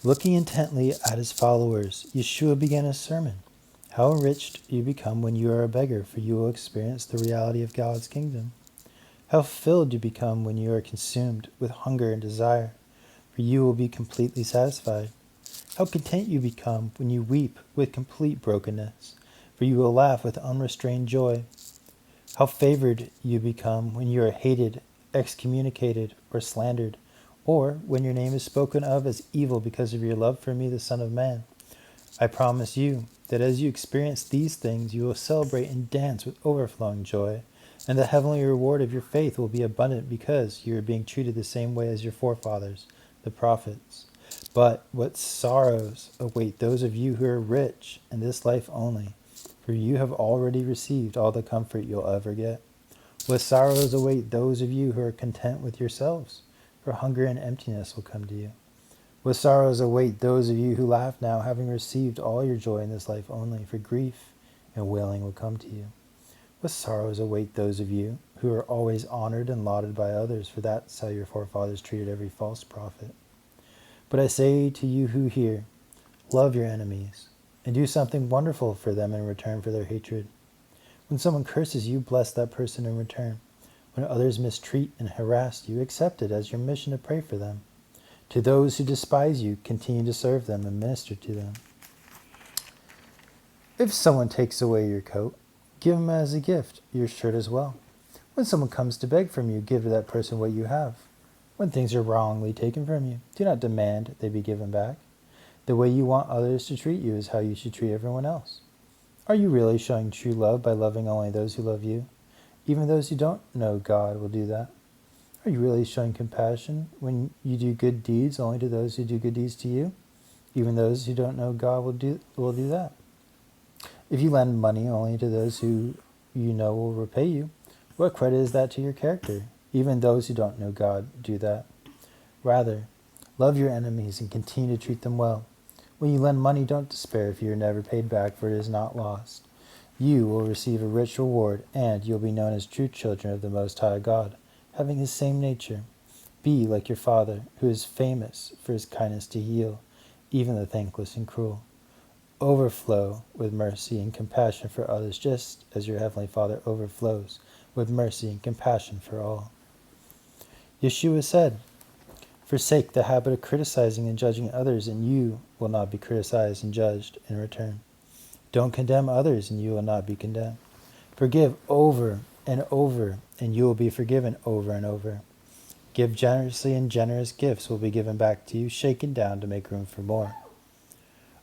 Looking intently at his followers, Yashua began his sermon. How enriched you become when you are a beggar, for you will experience the reality of God's kingdom. How filled you become when you are consumed with hunger and desire, for you will be completely satisfied. How content you become when you weep with complete brokenness, for you will laugh with unrestrained joy. How favored you become when you are hated, excommunicated, or slandered, or when your name is spoken of as evil because of your love for me, the Son of Man. I promise you that as you experience these things, you will celebrate and dance with overflowing joy, and the heavenly reward of your faith will be abundant because you are being treated the same way as your forefathers, the prophets. But what sorrows await those of you who are rich in this life only, for you have already received all the comfort you'll ever get. What sorrows await those of you who are content with yourselves, for hunger and emptiness will come to you. What sorrows await those of you who laugh now, having received all your joy in this life only, for grief and wailing will come to you. What sorrows await those of you who are always honored and lauded by others, for that's how your forefathers treated every false prophet. But I say to you who hear, love your enemies, and do something wonderful for them in return for their hatred. When someone curses you, bless that person in return. When others mistreat and harass you, accept it as your mission to pray for them. To those who despise you, continue to serve them and minister to them. If someone takes away your coat, give him as a gift your shirt as well. When someone comes to beg from you, give to that person what you have. When things are wrongly taken from you, do not demand they be given back. The way you want others to treat you is how you should treat everyone else. Are you really showing true love by loving only those who love you? Even those who don't know God will do that. Are you really showing compassion when you do good deeds only to those who do good deeds to you? Even those who don't know God will do that. If you lend money only to those who you know will repay you, what credit is that to your character? Even those who don't know God do that. Rather, love your enemies and continue to treat them well. When you lend money, don't despair if you are never paid back, for it is not lost. You will receive a rich reward, and you'll be known as true children of the Most High God, having his same nature. Be like your Father, who is famous for his kindness to heal, even the thankless and cruel. Overflow with mercy and compassion for others, just as your Heavenly Father overflows with mercy and compassion for all. Yashua said, forsake the habit of criticizing and judging others, and you will not be criticized and judged in return. Don't condemn others, and you will not be condemned. Forgive over and over, and you will be forgiven over and over. Give generously, and generous gifts will be given back to you, shaken down to make room for more.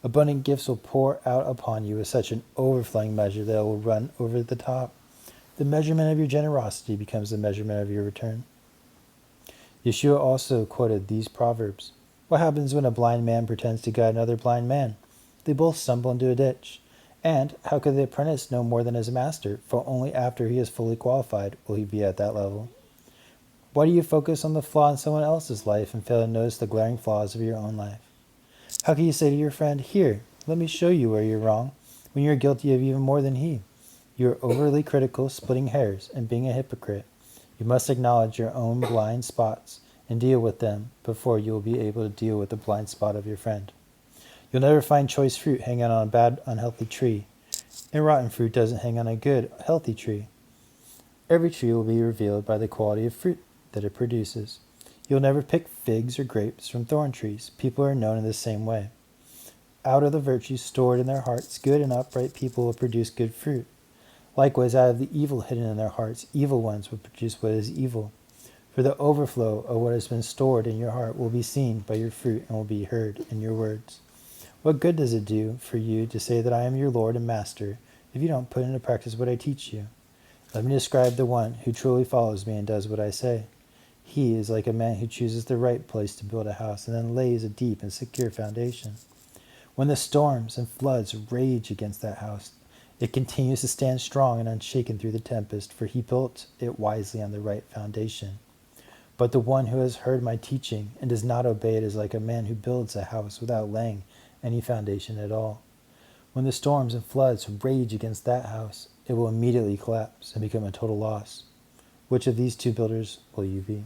Abundant gifts will pour out upon you with such an overflowing measure that it will run over the top. The measurement of your generosity becomes the measurement of your return. Yeshua also quoted these proverbs. What happens when a blind man pretends to guide another blind man? They both stumble into a ditch. And how could the apprentice know more than his master? For only after he is fully qualified will he be at that level. Why do you focus on the flaw in someone else's life and fail to notice the glaring flaws of your own life? How can you say to your friend, here, let me show you where you're wrong, when you're guilty of even more than he? You are overly critical, splitting hairs, and being a hypocrite. You must acknowledge your own blind spots and deal with them before you will be able to deal with the blind spot of your friend. You'll never find choice fruit hanging on a bad, unhealthy tree, and rotten fruit doesn't hang on a good, healthy tree. Every tree will be revealed by the quality of fruit that it produces. You'll never pick figs or grapes from thorn trees. People are known in the same way. Out of the virtues stored in their hearts, good and upright people will produce good fruit. Likewise, out of the evil hidden in their hearts, evil ones will produce what is evil. For the overflow of what has been stored in your heart will be seen by your fruit and will be heard in your words. What good does it do for you to say that I am your Lord and Master if you don't put into practice what I teach you? Let me describe the one who truly follows me and does what I say. He is like a man who chooses the right place to build a house and then lays a deep and secure foundation. When the storms and floods rage against that house, it continues to stand strong and unshaken through the tempest, for he built it wisely on the right foundation. But the one who has heard my teaching and does not obey it is like a man who builds a house without laying any foundation at all. When the storms and floods rage against that house, it will immediately collapse and become a total loss. Which of these two builders will you be?